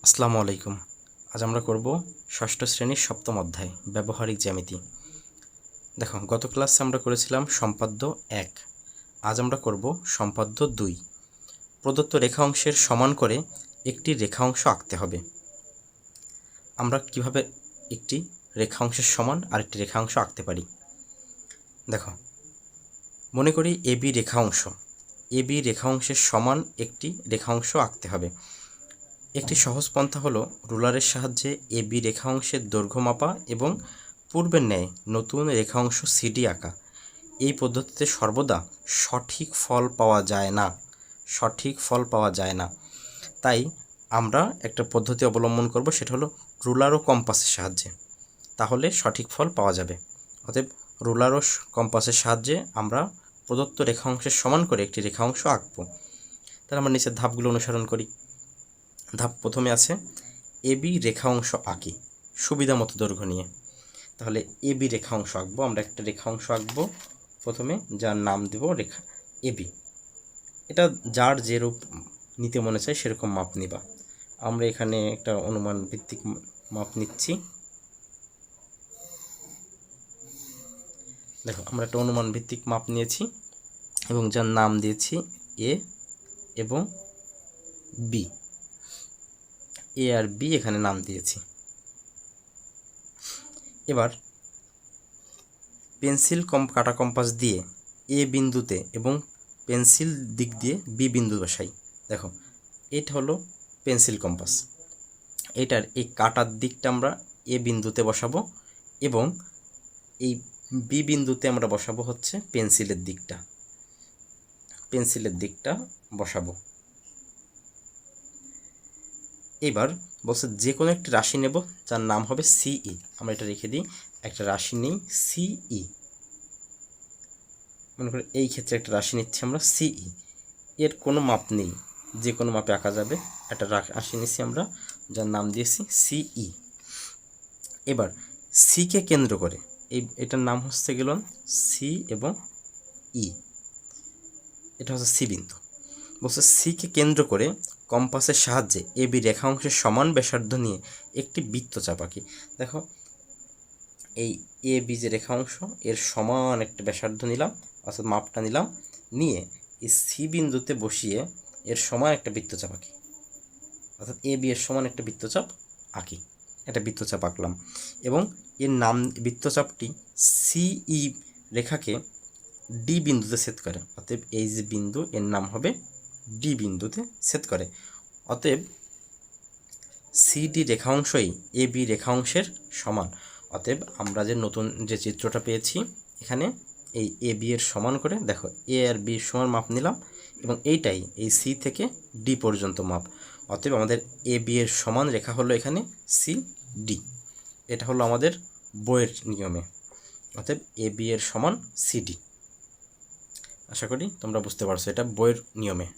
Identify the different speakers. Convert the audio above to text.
Speaker 1: আসসালামু আলাইকুম। আজ আমরা করব ষষ্ঠ শ্রেণীর সপ্তম অধ্যায় ব্যবহারিক জ্যামিতি। দেখো, গত ক্লাসে আমরা করেছিলাম সম্পাদ্য 1। আজ আমরা করব সম্পাদ্য 2। প্রদত্ত রেখা অংশের সমান করে একটি রেখা অংশ আঁকতে হবে। আমরা কিভাবে একটি রেখা অংশের সমান আরেকটি রেখা অংশ আঁকতে পারি? দেখো, মনে করি এবি রেখা অংশ। এবি রেখা অংশের সমান একটি রেখা অংশ আঁকতে হবে। একটি সহজ পন্থা হলো রুলারের সাহায্যে এবি রেখা অংশের দৈর্ঘ্য মাপা এবং পূর্বের ন্যায় নতুন রেখা অংশ সিডি আঁকা। এই পদ্ধতিতে সর্বদা সঠিক ফল পাওয়া যায় না। তাই আমরা একটা পদ্ধতি অবলম্বন করব, সেটা হলো রুলার ও কম্পাসের সাহায্যে। তাহলে সঠিক ফল পাওয়া যাবে। অতএব রুলার ও কম্পাসের সাহায্যে আমরা প্রদত্ত রেখা অংশের সমান করে একটি রেখা অংশ আঁকব। তাহলে আমরা নিচের ধাপগুলো অনুসরণ করি। ধাপ প্রথমে আছে এবি রেখা অংশ আঁকি সুবিধা মতো দৈর্ঘ্য নিয়ে। তাহলে এবি রেখা অংশ আঁকবো। আমরা একটা রেখা অংশ আঁকবো প্রথমে, যার নাম দেব রেখা এবি। এটা যার যে রূপ নিতে মনে চায় সেরকম মাপ নিবা। আমরা এখানে একটা অনুমান ভিত্তিক মাপ নিচ্ছি। দেখো, আমরা একটা অনুমান ভিত্তিক মাপ নিয়েছি এবং যার নাম দিয়েছি এ এবং বি। এ আর বি এখানে নাম দিয়েছি। এবার পেন্সিল কাটা কম্পাস দিয়ে এ বিন্দুতে এবং পেন্সিল দিক দিয়ে বি বিন্দু বসাই। দেখো, এটা হলো পেন্সিল কম্পাস। এটার এই কাটার দিকটা আমরা এ বিন্দুতে বসাবো এবং এই বি বিন্দুতে আমরা বসাবো হচ্ছে পেন্সিলের দিকটা বসাবো। এবার বলছে যে কোনো একটি রাশি নেব যার নাম হবে সিই। আমরা এটা রেখে দিই, একটা রাশি নেই সিই। মনে করি এই ক্ষেত্রে একটা রাশি নিচ্ছি আমরা সিই। এর কোনো মাপ নেই, যে কোনো মাপে আঁকা যাবে। একটা রাশি নিচ্ছি আমরা, যার নাম দিয়েছি সিই। এবার সিকে কেন্দ্র করে এটার নাম হচ্ছে গেল সি এবং ই। এটা হচ্ছে সি বিন্দু। বলছে সিকে কেন্দ্র করে কম্পাসের সাহায্যে এবি রেখা অংশের সমান ব্যাসার্ধ নিয়ে একটি বৃত্তচাপ আঁকি। দেখো, এই এ বি যে রেখা অংশ, এর সমান একটা ব্যাসার্ধ নিলাম, অর্থাৎ মাপটা নিলাম, নিয়ে এই সি বিন্দুতে বসিয়ে এর সমান একটা বৃত্তচাপ আঁকি। অর্থাৎ এ বি এর সমান একটা বৃত্তচাপ আঁকি। একটা বৃত্তচাপ আঁকলাম এবং এর নাম, বৃত্তচাপটি সিই রেখাকে ডি বিন্দুতে ছেদ করে। অতএব এই যে বিন্দু, এর নাম হবে ডি বিন্দুতে ছেদ করে। অতএব সিডি রেখা অংশই এ বি রেখা অংশের সমান। অতএব আমরা যে নতুন যে চিত্রটা পেয়েছি, এখানে এই এ বি এর সমান করে, দেখো এ আর বি সমান মাপ নিলাম এবং এইটাই এই সি থেকে ডি পর্যন্ত মাপ। অতএব আমাদের এ বি এর সমান রেখা হলো এখানে সি ডি। এটা হলো আমাদের বইয়ের নিয়মে। অতএব এ বি এর সমান সিডি। আশা করি তোমরা বুঝতে পারছো, এটা বইয়ের নিয়মে।